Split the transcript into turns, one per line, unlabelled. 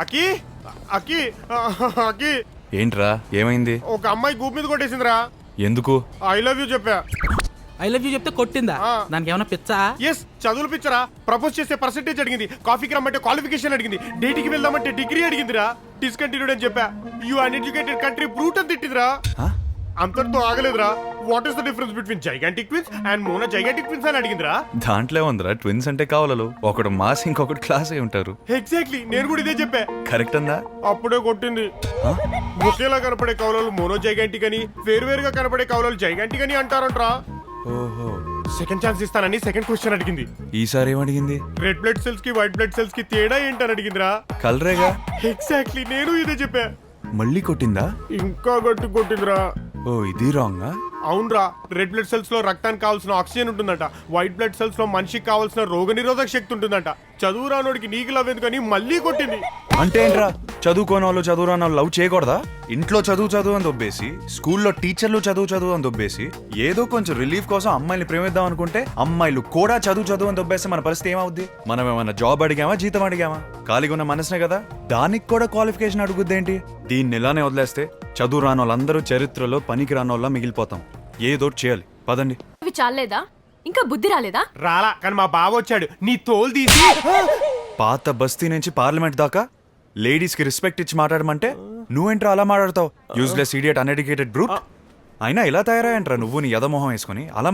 అకి అకి అకి
ఏంట్రా ఏమైంది?
ఒక అమ్మాయి గూప్ మీద కొట్టేసిందిరా.
ఎందుకు?
ఐ లవ్ యూ చెప్పా.
ఐ లవ్ యూ చెప్తే కొట్టిందా? దానికి ఏమైనా పిచ్చా?
ఎస్, చదువులు పిచ్చరా. ప్రపోజ్ చేసే పర్సెంటేజ్ అడిగింది, కాఫీకి రమ్మంటే క్వాలిఫికేషన్ అడిగింది, డేటికి వెళ్దామంటే డిగ్రీ అడిగిందిరా. డిస్కంటిన్యూడ్ అని చెప్పా. యూ అన్ఎడ్యుకేటెడ్ కంట్రీ బ్రూట్ అని తిట్టిందిరా. అంతటితో ఆగలేదురా. What is the difference between zygotic twins and mono zygotic twins అని అడిగిందిరా.
దాంట్లో ఉందిరా, ట్విన్స్ అంటే కావాలలు ఒకడు మాస్ ఇంకొకటి క్లాస్ అయి ఉంటారు.
ఎగ్జాక్ట్లీ, నేను కూడా ఇదే చెప్పా.
కరెక్ట్ అందా?
అప్పుడే కొట్టింది. ఒకేలా కనపడే కౌలలు మోనో జైగాంటిక్ అని, వేరువేరుగా కనపడే కౌలలు జైగాంటిక్ అని అంటారంట్రా.
ఓహో,
సెకండ్ ఛాన్స్ ఇస్తానని సెకండ్ క్వశ్చన్ అడిగింది.
ఈసారి ఏమడిగింది?
రెడ్ బ్లడ్ సెల్స్ కి వైట్ బ్లడ్ సెల్స్ కి తేడా ఏంటని అడిగిందిరా.
కలరేగా.
ఎగ్జాక్ట్లీ, నేను ఇదే చెప్పా.
మళ్ళీ కొట్టిందా?
ఇంకా గట్టి కొట్టిందిరా.
ఓ, ఇది రాంగా?
అవునరా, రెడ్ బ్లడ్ సెల్స్ లో రక్తానికి కావాల్సిన ఆక్సిజన్ ఉంటుందంట, వైట్ బ్లడ్ సెల్స్ లో మనిషికి కావాల్సిన రోగ నిరోధక శక్తి ఉంటుందంట. చదువు రానోడికి నీకు లవ్ ఎందుకు అని మళ్ళీ కొట్టింది.
అంటే ఏంట్రా, చదువుకోని వాళ్ళు చదువు రాని వాళ్ళు లవ్ చేయకూడదా? ఇంట్లో చదువు అని దొబ్బేసి, స్కూల్లో టీచర్లు చదువు అని దొబ్బేసి, ఏదో కొంచెం రిలీఫ్ కోసం అమ్మాయిని ప్రేమిద్దాం అనుకుంటే అమ్మాయిలు కూడా చదువు అని దొబ్బేస్తే మన పరిస్థితి ఏమవుద్ది? మనం ఏమైనా జాబ్ అడిగామా, జీతం అడిగామా? ఖాళీగా ఉన్న మనసునే కదా. దానికి కూడా క్వాలిఫికేషన్ అడుగుద్దేంటి? దీన్ని ఇలానే వదిలేస్తే చదువు రాని వాళ్ళందరూ చరిత్రలో పనికి రాని వాళ్ళ మిగిలిపోతాం. ఏదో చేయాలి, పదండి.
ఇవి చాలేదా? ఇంకా బుద్ధి రాలేదా?
రాలా, కానీ మా బావ వచ్చాడు. నీ తోలు తీసి
పాత బస్తీ నుంచి పార్లమెంట్ దాకా లేడీస్ కి రెస్పెక్ట్ ఇచ్చి మాట్లాడమంటే నువ్వేంట్రా అలా మాట్లాడతావు? Useless idiot uneducated brute. అయినా ఇలా తయారయ్యంట్రా నువ్వు నీ యదమోహం వేసుకుని అలా